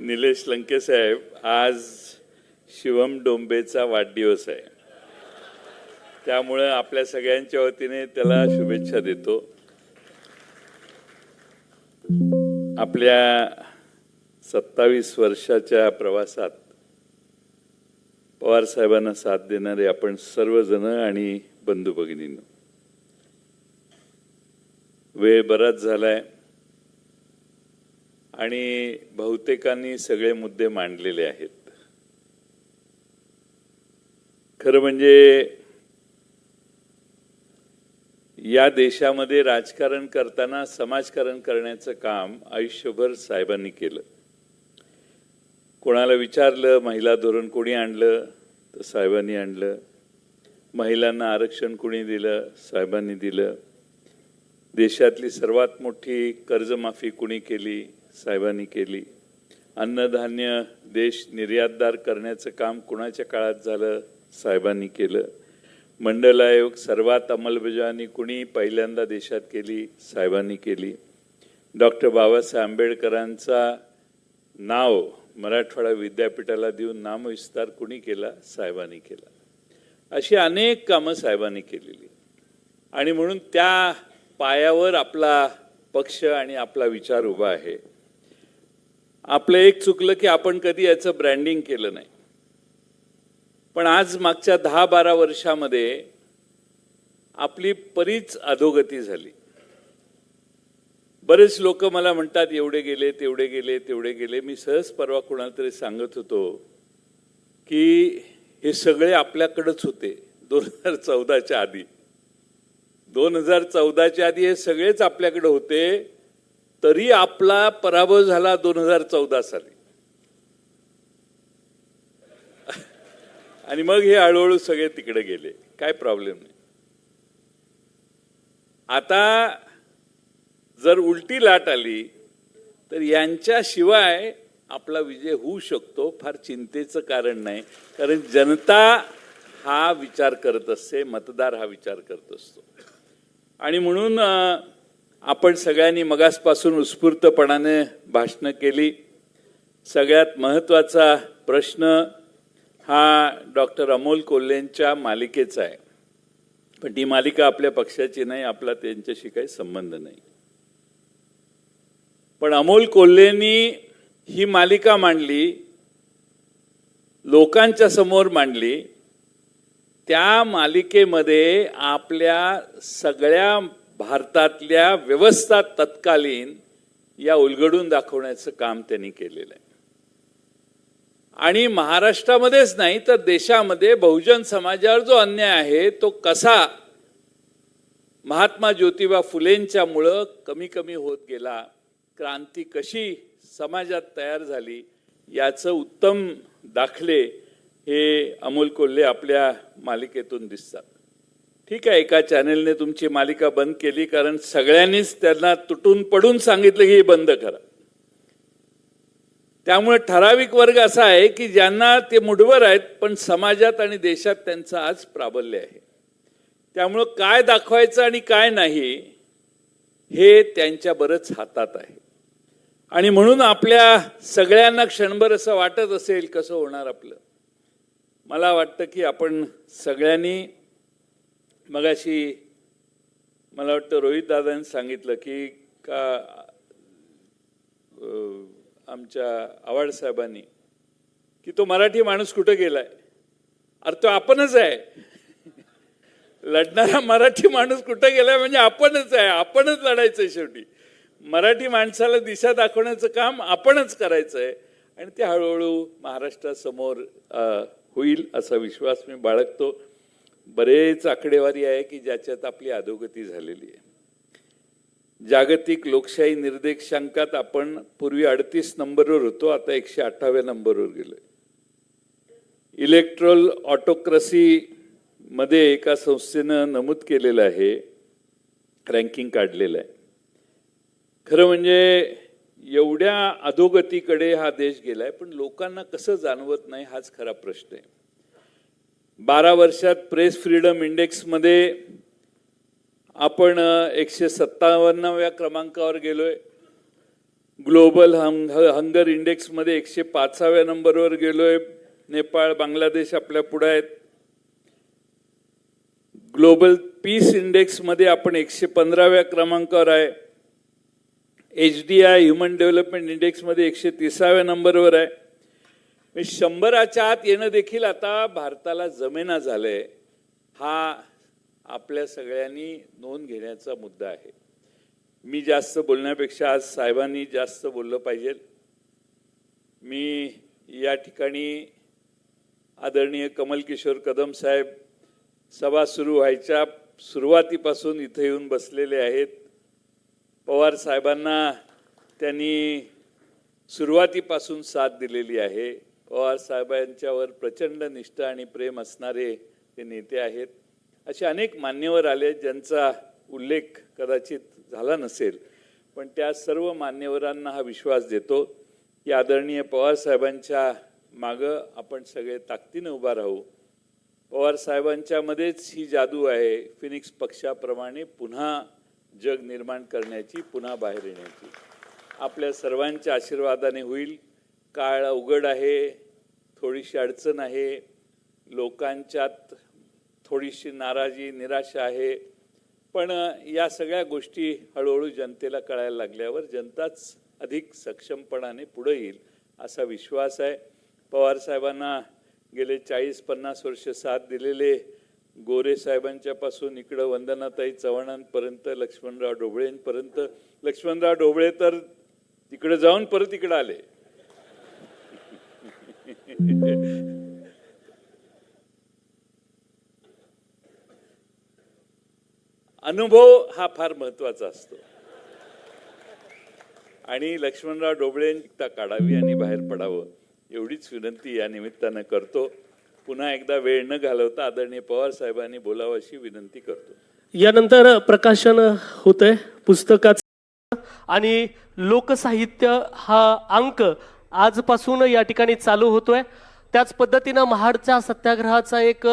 निलेश लंके साहेब, आज शिवम डोंबेचा वाढदिवस आहे, त्यामुळे आपल्या सगळ्यांच्या वतीने त्याला शुभेच्छा देतो. आपल्या 27 वर्षाच्या प्रवासात पवार साहेबांना साथ देणारे आपण सर्वजण आणि बंधू भगिनींनो, वेळ बराच झालाय आणि बहुतेकांनी सगळे मुद्दे मांडलेले आहेत. खरं म्हणजे या देशामध्ये राजकारण करताना समाजकारण करण्याचं काम आयुष्यभर साहेबांनी केलं. कोणाला विचारलं महिला धोरण कोणी आणलं तर साहेबांनी आणलं, महिलांना आरक्षण कोणी दिलं, साहेबांनी दिलं, देशातली सर्वात मोठी कर्जमाफी कोणी केली, साहेबांनी केली, अन्नधान्य देश निर्यातदार करण्याचं काम कोणाच्या काळात झालं, साहेबांनी केलं, मंडल आयोग सर्वात अंमलबजावणी कुणी पहिल्यांदा देशात केली, साहेबांनी केली, डॉक्टर बाबासाहेब आंबेडकरांचा नाव मराठवाडा विद्यापीठाला देऊन नामविस्तार कुणी केला, साहेबांनी केला. अशी अनेक कामं साहेबांनी केलेली आणि म्हणून त्या पायावर आपला पक्ष आणि आपला विचार उभा आहे. आपलं एक चुकलं की आपण कधी याचं ब्रँडिंग केलं नाही. पण आज मागच्या 10-12 वर्षामध्ये आपली बरीच अधोगती झाली. बरेच लोक मला म्हणतात एवढे गेले तेवढे गेले तेवढे गेले. मी सहज परवा कोणाला तरी सांगत होतो की हे सगळे आपल्याकडेच होते 2014च्या आधी. 2014च्या आधी हे सगळेच आपल्याकडे होते, तरी आपला पराभव झाला 2014 साली. आणि मग हे हळूहळू सगळे तिकडे गेले, काय प्रॉब्लेम नाही. आता जर उलटी लाट आली तर यांच्याशिवाय आपला विजय होऊ शकतो, फार चिंतेचं कारण नाही. कारण जनता हा विचार करत असते, मतदार हा विचार करत असतो. आणि म्हणून आपण सगळ्यांनी मगासपासून उत्स्फूर्तपणाने भाषणं केली. सगळ्यात महत्त्वाचा प्रश्न हा डॉक्टर अमोल कोल्हेंच्या मालिकेचा आहे. पण ती मालिका आपल्या पक्षाची नाही, आपला त्यांच्याशी काही संबंध नाही. पण अमोल कोल्हेंनी ही मालिका मांडली, लोकांच्या समोर मांडली. त्या मालिकेमध्ये आपल्या सगळ्या भारतातल्या व्यवस्था तत्कालीन या उलगडून दाखवण्याचं काम त्यांनी केलेलं आहे. आणि महाराष्ट्रामध्येच नाही तर देशामध्ये बहुजन समाजावर जो अन्याय आहे तो कसा महात्मा ज्योतिबा फुलेंच्यामुळं कमी कमी होत गेला, क्रांती कशी समाजात तयार झाली, याचं उत्तम दाखले हे अमोल कोल्हे आपल्या मालिकेतून दिसतात. ठीक आहे, एका चॅनेलने तुमची मालिका बंद केली कारण सगळ्यांनीच त्यांना तुटून पडून सांगितलं की हे बंद करा. त्यामुळे ठराविक वर्ग असा आहे की ज्यांना ते मुठभर आहेत, पण समाजात आणि देशात त्यांचं आज प्राबल्य आहे. त्यामुळं काय दाखवायचं आणि काय नाही हे त्यांच्या बरंच हातात आहे. आणि म्हणून आपल्या सगळ्यांना क्षणभर असं वाटत असेल कसं होणार आपलं. मला वाटतं की आपण सगळ्यांनी, मगाशी मला वाटतं रोहित दादांनी सांगितलं की का आमच्या आव्हाड साहेबांनी की तो मराठी माणूस कुठे गेलाय. अरे तो आपणच आहे. लढणारा मराठी माणूस कुठे गेलाय म्हणजे आपणच आहे. आपणच लढायचं आहे. शेवटी मराठी माणसाला दिशा दाखवण्याचं काम आपणच करायचं आहे आणि ते हळूहळू महाराष्ट्रासमोर होईल असा विश्वास मी बाळगतो. बरेच आकडेवारी आहे की ज्याच्यात आपली अधोगती झालेली आहे. जागतिक लोकशाही निर्देशांकात आपण पूर्वी 38 नंबरवर होतो, आता 108व्या नंबरवर गेलोय. इलेक्ट्रल ऑटोक्रसी मध्ये एका संस्थेनं नमूद केलेलं आहे, रँकिंग काढलेलं आहे. खरं म्हणजे एवढ्या अधोगतीकडे हा देश गेलाय, पण लोकांना कसं जाणवत नाही हाच खरा प्रश्न आहे. 12 वर्षात प्रेस फ्रीडम इंडेक्समध्ये आपण 157व्या क्रमांकावर गेलोय. ग्लोबल हंगर इंडेक्समध्ये 105व्या नंबरवर गेलोय. नेपाळ, बांगलादेश आपल्या पुढे आहेत. ग्लोबल पीस इंडेक्समध्ये आपण 115व्या क्रमांकावर आहे. HDI ह्युमन डेव्हलपमेंट इंडेक्समध्ये 130व्या नंबरवर आहे. 100च्या आत येणं देखील आता भारताला जमेना झालंय. हा आपल्या सगळ्यांनी नोंद घेण्याचा मुद्दा आहे. मी जास्त बोलण्यापेक्षा आज साहेबांनी जास्त बोललं पाहिजे. मी या ठिकाणी आदरणीय कमल किशोर कदम साहेब सभा सुरू व्हायच्या सुरुवातीपासून इथे येऊन बसलेले आहेत. पवार साहेबांना त्यांनी सुरुवातीपासून साथ दिलेली आहे. पवार साहेबांच्यावर प्रचंड निष्ठा आणि प्रेम असणारे ते नेते आहेत. असे अनेक मान्यवर आले ज्यांचा उल्लेख कदाचित झाला नसेल, पण त्या सर्व मान्यवरांना हा विश्वास देतो की आदरणीय पवार साहेबांच्या मागं आपण सगळे ताकदीने उभा राहू. पवार साहेबांच्यामध्येच ही जादू आहे, फिनिक्स पक्षाप्रमाणे पुन्हा जग निर्माण करण्याची, पुन्हा बाहेर येण्याची. आपल्या सर्वांच्या आशीर्वादाने होईल. काळ अवघड आहे, थोडीशी अडचण आहे, लोकांच्यात थोडीशी नाराजी निराशा आहे, पण या सगळ्या गोष्टी हळूहळू जनतेला कळायला लागल्यावर जनताच अधिक सक्षमपणाने पुढे येईल असा विश्वास आहे. पवार साहेबांना गेले 40-50 वर्ष साथ दिलेले गोरे साहेबांच्यापासून इकडं वंदनाताई चव्हाणांपर्यंत, लक्ष्मणराव ढोबळेंपर्यंत. लक्ष्मणराव ढोबळे तर तिकडे जाऊन परत इकडे आले. अनुभव हा फार महत्वाचा असतो आणि लक्ष्मणराव ढोबळेंनी काढावी आणि बाहेर पडावं एवढीच विनंती या निमित्तानं करतो. पुन्हा एकदा वेळ न घालवता आदरणीय पवार साहेबांनी बोलावं अशी विनंती करतो. यानंतर प्रकाशन होतंय पुस्तकाचं आणि लोकसाहित्य हा अंक आजपासून या ठिकाणी चालू होतोय. त्याच पद्धतीनं महाडच्या सत्याग्रहाचा एक